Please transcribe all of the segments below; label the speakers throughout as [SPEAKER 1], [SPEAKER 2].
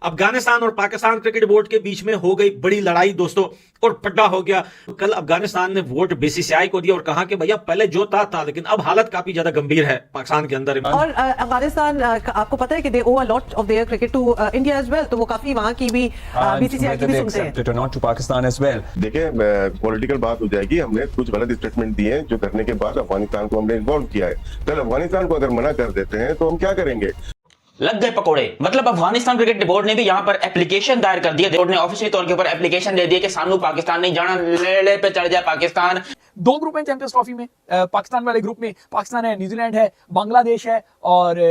[SPEAKER 1] अफगानिस्तान और Pakistan cricket board के बीच में हो गई बड़ी लड़ाई दोस्तों, और पड्डा हो गया। कल अफगानिस्तान ने वोट बीसीसीआई को दिया और कहा कि भैया पहले जो था, लेकिन अब हालत काफी ज्यादा गंभीर है पाकिस्तान के अंदर।
[SPEAKER 2] और अफगानिस्तान आपको पता है कि they owe a lot of their cricket to India as well, तो वो काफी वहां की भी बीसीसीआई की भी सुनते हैं।
[SPEAKER 3] Not to Pakistan as well.
[SPEAKER 4] देखिए पॉलिटिकल बात हो जाएगी। हमने कुछ गलत स्टेटमेंट दिए हैं जो करने के बाद अफगानिस्तान को हमने इन्वॉल्व किया है। कल अफगानिस्तान को अगर मना कर देते हैं तो हम क्या करेंगे?
[SPEAKER 5] लग गए पकोड़े। मतलब अफगानिस्तान क्रिकेट बोर्ड ने भी यहाँ पर एप्लीकेशन दायर कर दिया। बोर्ड ने ऑफिशियल तौर के ऊपर एप्लीकेशन दे दिया कि सानू पाकिस्तान नहीं जाना, ले पे चढ़ जाए पाकिस्तान।
[SPEAKER 6] दो ग्रुप हैं चैंपियंस ट्रॉफी में। पाकिस्तान वाले ग्रुप में पाकिस्तान है, न्यूजीलैंड है, बांग्लादेश है और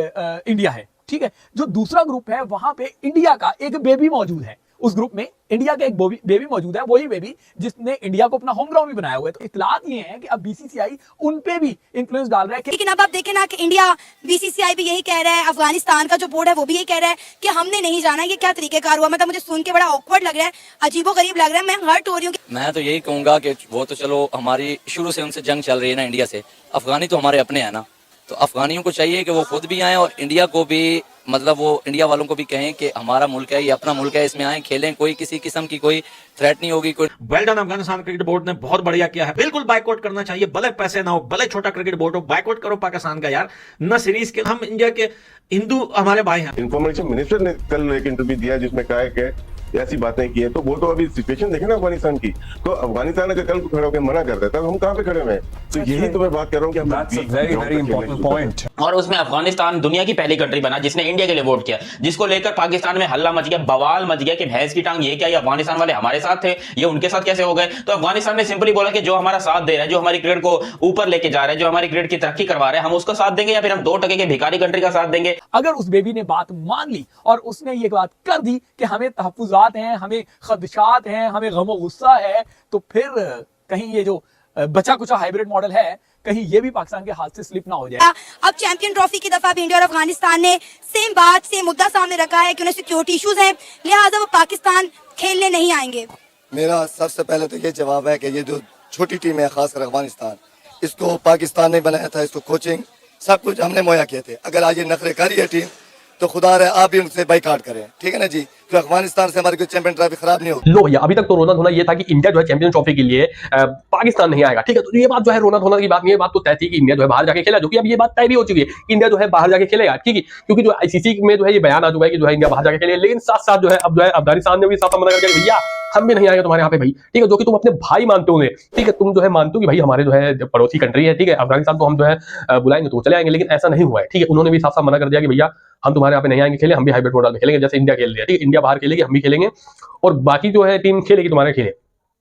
[SPEAKER 6] इंडिया है। ठीक है, जो दूसरा ग्रुप है वहां पे इंडिया का एक बेबी मौजूद है। उस ग्रुप में इंडिया का एक बेबी मौजूद है, वही बेबी जिसने इंडिया को अपना होम ग्राउंड भी बनाया हुआ है। तो इतलात ये है कि अब बीसीसीआई उन पे भी इन्फ्लुएंस डाल रहा है।
[SPEAKER 7] लेकिन अब आप देखें ना कि इंडिया, बीसीसीआई भी यही कह रहा है, अफगानिस्तान का जो बोर्ड है वो भी यही कह रहा है कि हमने नहीं जाना। ये क्या तरीकेकार हुआ? मतलब मुझे सुन के बड़ा ऑकवर्ड लग रहा है, अजीबोगरीब लग रहा है। मैं हर्ट हो रही हूँ।
[SPEAKER 8] मैं तो यही कहूंगा कि वो तो चलो हमारी शुरू से उनसे जंग चल रही है ना इंडिया से। अफगानी तो हमारे अपने हैं ना, तो अफगानियों को चाहिए कि वो खुद भी आए और इंडिया को भी, मतलब वो इंडिया वालों को भी कहें कि हमारा मुल्क है, ये अपना मुल्क है, इसमें आए खेलें। कोई किसी किस्म की कोई थ्रेट नहीं होगी। कोई
[SPEAKER 1] well done Afghanistan cricket board ने, बहुत बढ़िया किया है। बिल्कुल बाइकआउट करना चाहिए, भले पैसे ना हो, भले छोटा क्रिकेट बोर्ड हो, बाइकआउट करो पाकिस्तान का यार। न सीरीज के, हम इंडिया के हिंदू हमारे भाई हैं।
[SPEAKER 4] इंफॉर्मेशन मिनिस्टर ने कल एक इंटरव्यू दिया जिसमें कहा है कि ऐसी बातें की है। तो वो तो अभी सिचुएशन देखे ना अफगानिस्तान की। तो अफगानिस्तान अगर कल खड़े होकर मना कर देता तो हम कहाँ पे खड़े हुए? तो यही तो मैं बात कर रहा हूँ कि
[SPEAKER 3] वेरी इंपॉर्टेंट पॉइंट।
[SPEAKER 5] और उसमें अफगानिस्तान दुनिया की पहली कंट्री बना जिसने इंडिया के लिए वोट किया, जिसको लेकर पाकिस्तान में हल्ला मच गया, बवाल मच गया कि भैंस की टांग ये क्या, ये अफगानिस्तान वाले हमारे साथ थे, ये उनके साथ कैसे हो गए। तो अफगानिस्तान ने सिंपली बोला कि जो हमारा साथ दे रहा है, जो हमारी क्रिकेट को ऊपर लेके जा रहा है, जो हमारी क्रिकेट की तरक्की करवा रहा है, हम उसका साथ देंगे या फिर हम 2% के भिखारी कंट्री का साथ देंगे।
[SPEAKER 6] अगर उस बेबी ने बात मान ली और उसने ये बात कर दी कि हमें तहफ्फुजात हैं, हमें खदशात हैं, हमें गम गुस्सा है, तो फिर कहीं ये जो बचा कुचा हाइब्रिड मॉडल है, कहीं ये भी पाकिस्तान के हाथ से स्लिप ना हो जाए।
[SPEAKER 7] अब चैंपियन ट्रॉफी की दफा भी इंडिया और अफगानिस्तान ने सेम बात, सेम मुद्दा सामने रखा है कि उन्हें सिक्योरिटी इश्यूज हैं, लिहाजा वो पाकिस्तान खेलने नहीं आएंगे।
[SPEAKER 9] मेरा सबसे पहले तो ये जवाब है कि ये जो छोटी टीम है, खासकर अफगानिस्तान, इसको पाकिस्तान ने बनाया था, इसको कोचिंग सब कुछ हमने मुहैया किए थे। अगर आज ये नखरे कर रही है टीम तो खुदा रहे आप भी उनसे बाइकाट करें, ठीक है ना जी। तो अफगानिस्तान से हमारी कोई चैंपियन ट्रॉफी खराब नहीं होगी।
[SPEAKER 10] लो भैया, अभी तक तो रोना धोना ये था कि इंडिया जो है चैंपियन ट्रॉफी के लिए पाकिस्तान नहीं आएगा, ठीक है। तो ये बात जो है रोना धोना की बात नहीं है, बात तो तय थी कि इंडिया जो है बाहर जाके खेला, जो कि अब ये बात तय भी हो चुकी है कि इंडिया जो है बाहर जाके खेलेगा, ठीक है। क्योंकि जो आईसीसी में जो है ये बयान आ चुका है कि जो है इंडिया बाहर जाके खेले। लेकिन साथ साथ जो है अब जो है अफगानिस्तान ने भी साफ मना कर दिया भैया हम भी नहीं आएंगे तुम्हारे यहाँ पे भाई, ठीक है। जो कि तुम अपने भाई मानते हो, ठीक है, तुम जो है मानते हो कि भाई हमारे जो है पड़ोसी कंट्री है, ठीक है, अफगानिस्तान को हम जो है बुलाएंगे तो चले आएंगे। लेकिन ऐसा नहीं हुआ है, ठीक है। उन्होंने भी साफ साफ मना कर दिया कि भैया हम तुम्हारे यहाँ पे नहीं आएंगे खेले, हम भी हाइब्रिड मॉडल में खेलेंगे जैसे इंडिया खेल रही है, ठीक है। इंडिया बाहर खेलेगी, हम भी खेलेंगे, और बाकी जो है टीम खेलेगी तुम्हारे खेले,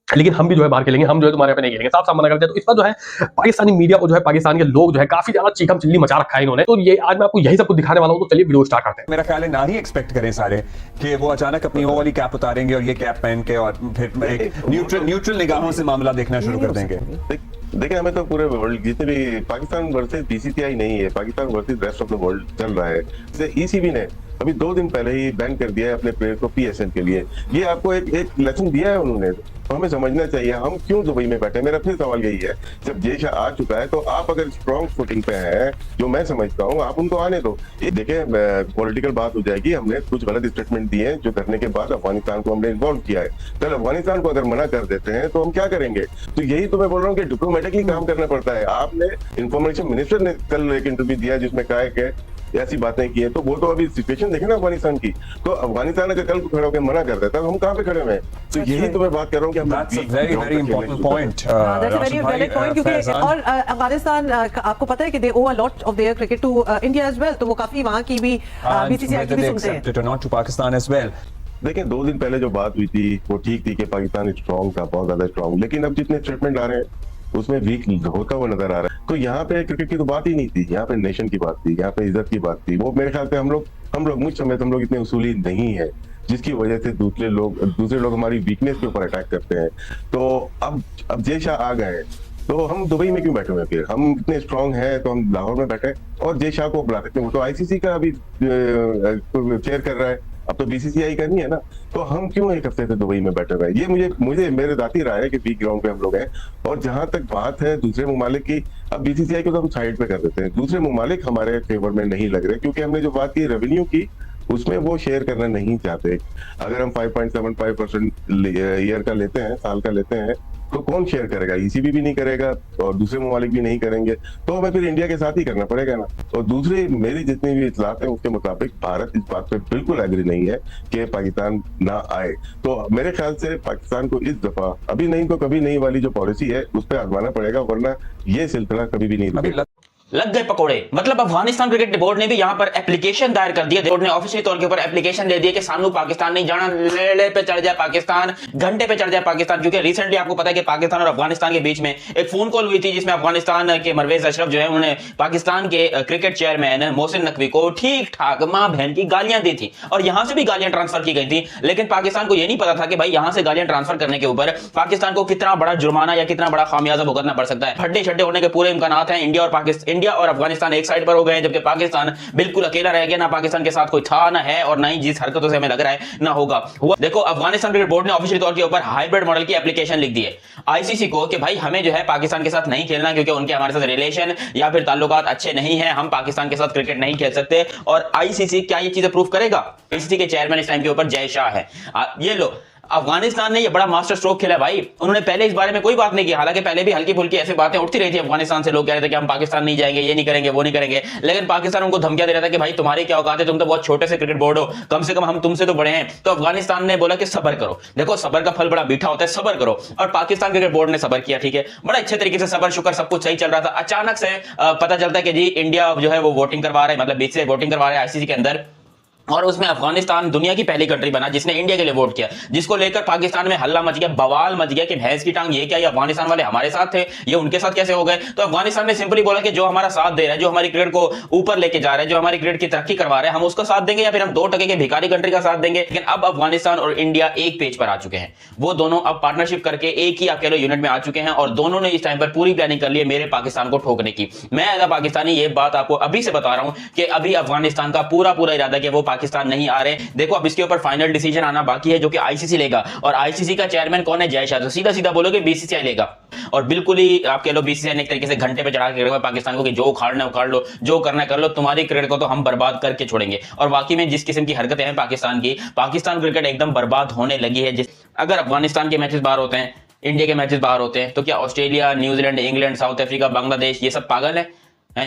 [SPEAKER 10] लेकिन हम भी जो है बाहर खेलेंगे, हम जो है तुम्हारे यहाँ पे नहीं खेलेंगे, साफ साफ मना करते हैं। तो इस पर जो है पाकिस्तानी मीडिया को जो है पाकिस्तान के लोग जो है काफी ज्यादा चीखम चिल्ली मचा रखा है इन्होंने। तो ये आज मैं आपको यही सब कुछ दिखाने वाला हूँ, तो चलिए वीडियो स्टार्ट करते हैं।
[SPEAKER 3] मेरा ख्याल है ना ही एक्सपेक्ट करें सारे कि वो अचानक अपनी वो वाली कैप उतारेंगे और ये कैप पहन के और फिर एक न्यूट्रल निगाहों से मामला देखना शुरू कर देंगे।
[SPEAKER 4] देखिए हमें तो पूरे वर्ल्ड जितने भी पाकिस्तान वर्सेस बीसीसीआई नहीं है, Pakistan versus rest of the world चल रहा है। जैसे ईसीबी ने अभी 2 दिन पहले ही बैन कर दिया है अपने प्लेयर को पीएसएल के लिए। ये आपको एक लेसन दिया है उन्होंने, तो हमें समझना चाहिए हम क्यों दुबई में बैठे। मेरा फिर सवाल यही है, जब जय आ चुका है तो आप अगर स्ट्रॉन्ग फुटिंग पे हैं, जो मैं समझता हूँ, आप उनको आने दो। ये देखिए पॉलिटिकल बात हो जाएगी। हमने कुछ गलत स्टेटमेंट दिए हैं जो करने के बाद अफगानिस्तान को हमने इन्वॉल्व किया है। कल अफगानिस्तान को अगर मना कर देते हैं तो हम क्या करेंगे? तो यही तो मैं बोल रहा हूँ कि डिप्लोमेटिकली काम करना पड़ता है। आपने इंफॉर्मेशन मिनिस्टर ने कल एक इंटरव्यू दिया जिसमें कहा है कि ऐसी बातें की है। तो वो तो अभी सिचुएशन देखे ना अफगानिस्तान की। तो अफगानिस्तान अगर कल खड़े होकर मना कर देता तो हम कहाँ पे खड़े हुए? तो यही तो मैं बात कर रहा हूँ कि
[SPEAKER 3] वेरी इंपॉर्टेंट पॉइंट।
[SPEAKER 2] और अफगानिस्तान आपको पता है कि they owe a lot of their cricket to India as well, तो वो काफी वहां की भी बीसीसीआई की भी सुनते हैं।
[SPEAKER 3] Not to Pakistan as well.
[SPEAKER 4] देखिए 2 दिन पहले जो बात हुई थी वो ठीक थी कि पाकिस्तान स्ट्रॉन्ग था, बहुत ज्यादा स्ट्रॉन्ग। लेकिन अब जितने स्टेटमेंट आ रहे हैं उसमें वीक होता हुआ नजर आ रहा है। तो यहाँ पे क्रिकेट की तो बात ही नहीं थी, यहाँ पे नेशन की बात थी, यहाँ पे इज्जत की बात थी। वो मेरे ख्याल से हम लोग मुझ समय हम लोग इतने उसूली नहीं है, जिसकी वजह से दूसरे लोग हमारी वीकनेस के ऊपर अटैक करते हैं। तो अब जय शाह आ गए तो हम दुबई में क्यों बैठे हुए? फिर हम इतने स्ट्रांग हैं तो हम लाहौर में बैठे और जय शाह को बुला सकते हैं। वो तो आईसीसी का अभी चेयर कर रहा है, अब तो बीसीसीआई करनी है ना। तो हम क्यों एक हफ्ते से दुबई में बैठे हुए हैं? ये मुझे मेरे जाती राय है कि वीक ग्राउंड पे हम लोग हैं। और जहां तक बात है दूसरे ममालिक की, अब बीसीसीआई को तो हम साइड पे कर देते हैं। दूसरे ममालिक हमारे फेवर में नहीं लग रहे, क्योंकि हमने जो बात की रेवेन्यू की, उसमें वो शेयर करना नहीं चाहते। अगर हम 5.75% ईयर का लेते हैं, साल का लेते हैं, तो कौन शेयर करेगा? ईसीबी भी नहीं करेगा और दूसरे ममालिक भी नहीं करेंगे, तो हमें फिर इंडिया के साथ ही करना पड़ेगा ना। और दूसरी मेरी जितनी भी इतलात है उसके मुताबिक भारत इस बात पे बिल्कुल एग्री नहीं है कि पाकिस्तान ना आए। तो मेरे ख्याल से पाकिस्तान को इस दफा अभी नहीं तो कभी नहीं वाली जो पॉलिसी है उस पर आजमाना पड़ेगा, वरना ये सिलसिला कभी भी नहीं रुकेगा।
[SPEAKER 5] लग गए पकोड़े। मतलब अफगानिस्तान क्रिकेट बोर्ड ने भी यहां पर एप्लीकेशन दायर कर दिया। बोर्ड ने ऑफिशियल तौर के ऊपर एप्लीकेशन दे दिया कि सानू पाकिस्तान नहीं जाना, लेले पे चढ़ जाए पाकिस्तान, घंटे पे चढ़ जाए पाकिस्तान। क्योंकि रिसेंटली आपको पता है कि पाकिस्तान और अफगानिस्तान के बीच में एक फोन कॉल हुई थी जिसमें अफगानिस्तान के परवेज अशरफ जो है उन्होंने पाकिस्तान के क्रिकेट चेयरमैन मोहसिन नकवी को ठीक ठाक मां बहन की गालियां दी थी और यहां से भी गालियां ट्रांसफर की गई थी। लेकिन पाकिस्तान को यह नहीं पता था कि भाई यहां से गालियां ट्रांसफर करने के ऊपर पाकिस्तान को कितना बड़ा जुर्माना या कितना बड़ा खामियाजा भुगतना पड़ सकता है। हड्डे छड्डे होने के पूरे इम्कानात हैं। इंडिया और अफगानिस्तान एक साइड पर हो गए, जबकि पाकिस्तान बिल्कुल अकेला रह गया। ना पाकिस्तान के साथ कोई था ना है और ना ही जिस हरकतों से हमें लग रहा है ना होगा हुआ। देखो अफगानिस्तान क्रिकेट बोर्ड ने ऑफिशियल तौर के ऊपर हाइब्रिड मॉडल की एप्लीकेशन लिख दी है आईसीसी को कि भाई हमें जो है पाकिस्तान के साथ नहीं खेलना, क्योंकि उनके हमारे साथ रिलेशन या फिर ताल्लुकात अच्छे नहीं है, हम पाकिस्तान के साथ क्रिकेट नहीं खेल सकते। और आईसीसी क्या ये चीजें प्रूव करेगा? आईसीसी के चेयरमैन इस टाइम के ऊपर जय शाह है। ये लो अफगानिस्तान ने ये बड़ा मास्टर स्ट्रोक खेला भाई। उन्होंने पहले इस बारे में कोई बात नहीं की, हालांकि पहले भी हल्की फुल्की ऐसी बातें उठती रही थी अफगानिस्तान से। लोग कह रहे थे कि हम पाकिस्तान नहीं जाएंगे, ये नहीं करेंगे, वो नहीं करेंगे, लेकिन पाकिस्तान उनको धमकियां दे रहा था कि भाई तुम्हारी क्या औकात है, तुम तो बहुत छोटे से क्रिकेट बोर्ड हो, कम से कम हम तुमसे तो बड़े हैं। तो अफगानिस्तान ने बोला कि सब्र करो। देखो सब्र का फल बड़ा मीठा होता है, सब्र करो। और पाकिस्तान क्रिकेट बोर्ड ने सब्र किया, ठीक है, बड़ा अच्छे तरीके से सब्र शुक्र सब कुछ सही चल रहा था। अचानक से पता चलता है कि जी इंडिया जो है वो वोटिंग करवा रहा है, मतलब बीच से वोटिंग करवा रहा है आईसीसी के अंदर, और उसमें अफगानिस्तान दुनिया की पहली कंट्री बना जिसने इंडिया के लिए वोट किया, जिसको लेकर पाकिस्तान में हल्ला मच गया, बवाल मच गया कि भैंस की टांग ये क्या, ये अफगानिस्तान वाले हमारे साथ थे, ये उनके साथ कैसे हो गए। तो अफगानिस्तान ने सिंपली बोला कि जो हमारा साथ दे रहा है, जो हमारी क्रिकेट को ऊपर लेके जा रहा है, जो हमारी क्रिकेट की तरक्की करवा रहा है, हम उसका साथ देंगे या फिर हम 2% के भिखारी कंट्री का साथ देंगे। लेकिन अब अफगानिस्तान और इंडिया एक पेज पर आ चुके हैं। वो दोनों अब पार्टनरशिप करके एक ही अकेले यूनिट में आ चुके हैं और दोनों ने इस टाइम पर पूरी प्लानिंग कर ली है मेरे पाकिस्तान को ठोकने की। मैं एज अ पाकिस्तानी ये बात आपको अभी से बता रहा हूं कि अभी अफगानिस्तान का पूरा इरादा कि वो पाकिस्तान नहीं आ रहे। देखो अब इसके ऊपर फाइनल डिसीजन आना बाकी है जो कि आईसीसी लेगा, और आईसीसी का चेयरमैन कौन है? जय शाह। तो सीधा सीधा बोलोगे बीसीसीआई लेगा, और बिल्कुल ही आप कह लो बीसीसीआई ने एक तरीके से घंटे पे चढ़ा के रखा पाकिस्तान को कि जो उखाड़ना उखाड़ लो, जो करना है कर लो, तुम्हारी क्रिकेट को तो हम बर्बाद करके छोड़ेंगे। और वाकई में जिस किस्म की हरकतें हैं पाकिस्तान की, पाकिस्तान क्रिकेट एकदम बर्बाद होने लगी है। अगर अफगानिस्तान के मैचेस बाहर होते हैं, इंडिया के मैचेस बाहर होते हैं, तो क्या Australia, New Zealand, England, south Africa, Bangladesh ये सब पागल है?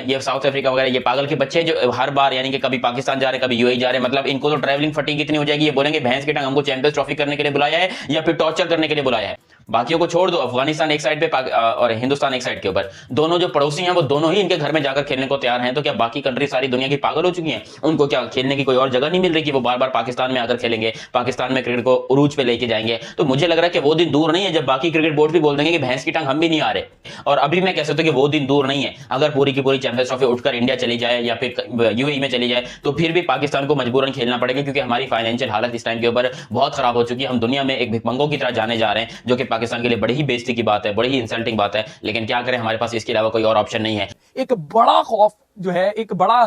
[SPEAKER 5] ये साउथ अफ्रीका वगैरह ये पागल के बच्चे जो हर बार यानी कि कभी पाकिस्तान जा रहे कभी यूएई जा रहे, मतलब इनको तो ट्रैवलिंग फटीग कितनी हो जाएगी, ये बोलेंगे भैंस की टांग हमको चैंपियंस ट्रॉफी करने के लिए बुलाया है या फिर टॉर्चर करने के लिए बुलाया है। बाकियों को छोड़ दो, अफगानिस्तान एक साइड पे और हिंदुस्तान एक साइड के ऊपर, दोनों जो पड़ोसी हैं वो दोनों ही इनके घर में जाकर खेलने को तैयार हैं। तो क्या बाकी कंट्री सारी दुनिया की पागल हो चुकी हैं? उनको क्या खेलने की कोई और जगह नहीं मिल रही कि वो बार बार पाकिस्तान में आकर खेलेंगे, पाकिस्तान में क्रिकेट को उरूज पे लेके जाएंगे? तो मुझे लग रहा है कि वो दिन दूर नहीं है जब बाकी क्रिकेट बोर्ड भी बोल देंगे कि भैंस की टांग हम भी नहीं आ रहे। और अभी मैं कह सकता हूं कि वो दिन दूर नहीं है। अगर पूरी की पूरी चैंपियंस ट्रॉफी उठकर इंडिया चली जाए या फिर यूएई में चली जाए तो फिर भी पाकिस्तान को मजबूरन खेलना पड़ेगा, क्योंकि हमारी फाइनेंशियल हालत इस टाइम के ऊपर बहुत खराब हो चुकी है। हम दुनिया में एक भिखमंगों की तरह जाने जा रहे हैं, जो कि पाकिस्तान के लिए बड़ी ही बेइज्जती की बात है, बड़ी ही इंसल्टिंग बात है। लेकिन क्या करें, हमारे पास इसके अलावा कोई और ऑप्शन नहीं है।
[SPEAKER 6] एक बड़ा खौफ जो है, एक बड़ा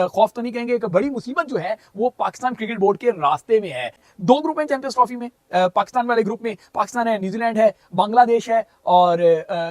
[SPEAKER 6] खौफ तो नहीं कहेंगे, एक बड़ी मुसीबत जो है वो पाकिस्तान क्रिकेट बोर्ड के रास्ते में है। 2 ग्रुप हैं चैंपियंस ट्रॉफी में। पाकिस्तान वाले ग्रुप में पाकिस्तान है, न्यूजीलैंड है, बांग्लादेश है और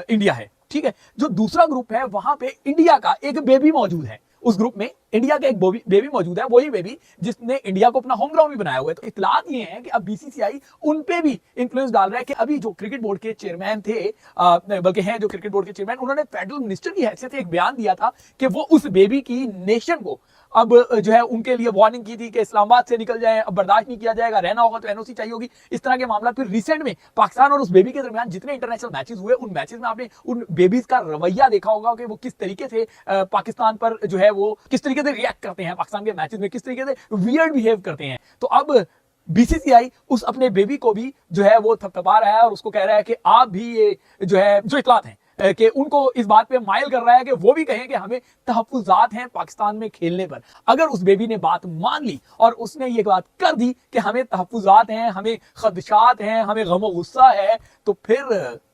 [SPEAKER 6] इंडिया है, ठीक है। जो दूसरा ग्रुप है वहां पे इंडिया का एक बेबी मौजूद है। उस ग्रुप में इंडिया का एक बेबी मौजूद है, वही बेबी जिसने इंडिया को अपना होम ग्राउंड भी बनाया हुआ है। तो इतलात ये है कि अब बीसीसीआई उन पे भी इन्फ्लुएंस डाल रहा है कि अभी जो क्रिकेट बोर्ड के चेयरमैन थे, बल्कि हैं जो क्रिकेट बोर्ड के चेयरमैन, उन्होंने फेडरल मिनिस्टर की हैसियत से एक बयान दिया था कि वो उस बेबी की नेशन को अब जो है उनके लिए वार्निंग की थी कि इस्लामाबाद से निकल जाए, अब बर्दाश्त नहीं किया जाएगा, रहना होगा तो एनओसी चाहिए होगी, इस तरह के मामला। फिर रिसेंट में पाकिस्तान और उस बेबी के दरमियान जितने इंटरनेशनल मैचेस हुए, उन मैचेस में आपने उन बेबीज का रवैया देखा होगा कि वो किस तरीके से पाकिस्तान पर जो है वो किस तरीके से रिएक्ट करते हैं, पाकिस्तान के मैचेस में किस तरीके से वियर्ड बिहेव करते हैं। तो अब बीसीसीआई उस अपने बेबी को भी जो है वो थपथपा रहा है और उसको कह रहा है कि आप भी ये जो है जो इतलात हैं कि उनको इस बात पे माइल कर रहा है कि वो भी कहें कि हमें तहफ्फुज़ात हैं पाकिस्तान में खेलने पर। अगर उस बेबी ने बात मान ली और उसने ये बात कर दी कि हमें तहफ्फुज़ात हैं, हमें खदशात हैं, हमें गम गुस्सा है, तो फिर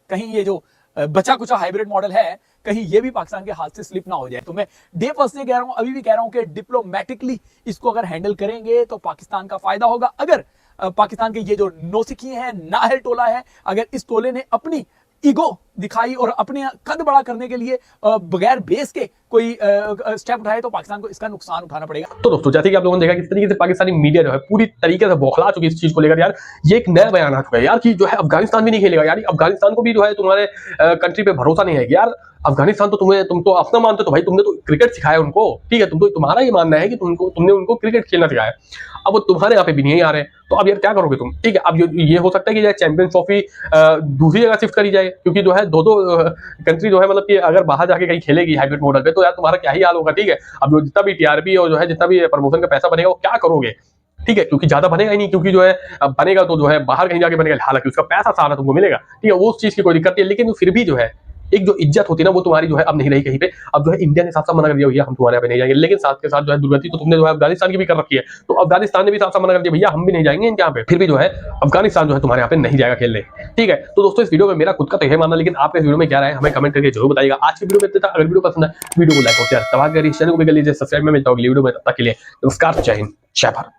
[SPEAKER 6] कहीं ये जो बचा कुचा हाइब्रिड मॉडल है, कहीं ये भी पाकिस्तान के हाथ से स्लिप ना हो जाए। तो मैं डे फर्स्ट से कह रहा हूं, अभी भी कह रहा हूं कि डिप्लोमेटिकली इसको अगर हैंडल करेंगे तो पाकिस्तान का फायदा होगा। अगर पाकिस्तान के ये जो नौसिखी है, नाहल टोला है, अगर इस टोले ने अपनी ईगो दिखाई और अपने कद बड़ा करने के लिए बगैर बेस के कोई स्टेप उठाए तो पाकिस्तान को इसका नुकसान उठाना पड़ेगा।
[SPEAKER 10] तो दोस्तों जैसे कि आप लोगों ने देखा किस तरीके से पाकिस्तानी मीडिया जो है पूरी तरीके से बौखला चुकी है इस चीज को लेकर यार। ये एक नया बयान आ चुका है यार कि जो है अफगानिस्तान भी नहीं खेलेगा यार। अफगानिस्तान को भी जो है तुम्हारे कंट्री पे भरोसा नहीं है यार। अफगानिस्तान तो तुम तो अपना मानते हो, तो भाई तुमने तो क्रिकेट सिखाया उनको, ठीक है, तुम्हारा ये मानना है कि तुमने उनको क्रिकेट खेलना सिखाया, अब वो तुम्हारे यहाँ पे भी नहीं आ रहे, तो अब यार क्या करोगे तुम, ठीक है। अब ये हो सकता है कि चैंपियंस ट्रॉफी दूसरी जगह शिफ्ट करी जाए, क्योंकि जो है दो कंट्री जो है मतलब कि अगर बाहर जाके कहीं खेलेगी हाइब्रिड मॉडल पे, तो यार तुम्हारा क्या ही हाल होगा, ठीक है। अब जो जितना भी टीआरपी और जो है जितना भी प्रमोशन का पैसा बनेगा वो क्या करोगे, ठीक है, क्योंकि ज्यादा बनेगा ही नहीं, क्योंकि जो है अब बनेगा तो जो है बाहर कहीं जाके बनेगा, हालांकि उसका पैसा सारा तुमको मिलेगा, ठीक है, वो उस चीज की कोई दिक्कत नहीं है, लेकिन फिर भी जो है एक जो इज्जत होती है ना वो तुम्हारी जो है अब नहीं रही कहीं पे। अब जो है इंडिया ने साफ साफ मना कर दिया भैया हम तुम्हारे यहाँ पे नहीं जाएंगे, लेकिन साथ के साथ जो है दुर्गति तो तुमने जो है अफगानिस्तान की भी कर रखी है, तो अफगानिस्तान ने भी साफ साफ मना कर दिया भैया हम भी नहीं जाएंगे इनके यहाँ पे, फिर भी जो है अफगानिस्तान जो है तुम्हारे यहाँ पे नहीं जाएगा खेलने, ठीक है। तो दोस्तों इस वीडियो में मेरा खुद का तो यही मानना, लेकिन आपके इस वीडियो में क्या राय है हमें कमेंट करके जरूर बताइएगा। आज की वीडियो में इतना था, अगर वीडियो पसंद है वीडियो को लाइक और शेयर तबाह करिए, चैनल को भी कर लीजिए सब्सक्राइब में। मिलता हूँ अगली वीडियो में, तब तक के लिए नमस्कार, जय हिंद, जय भारत।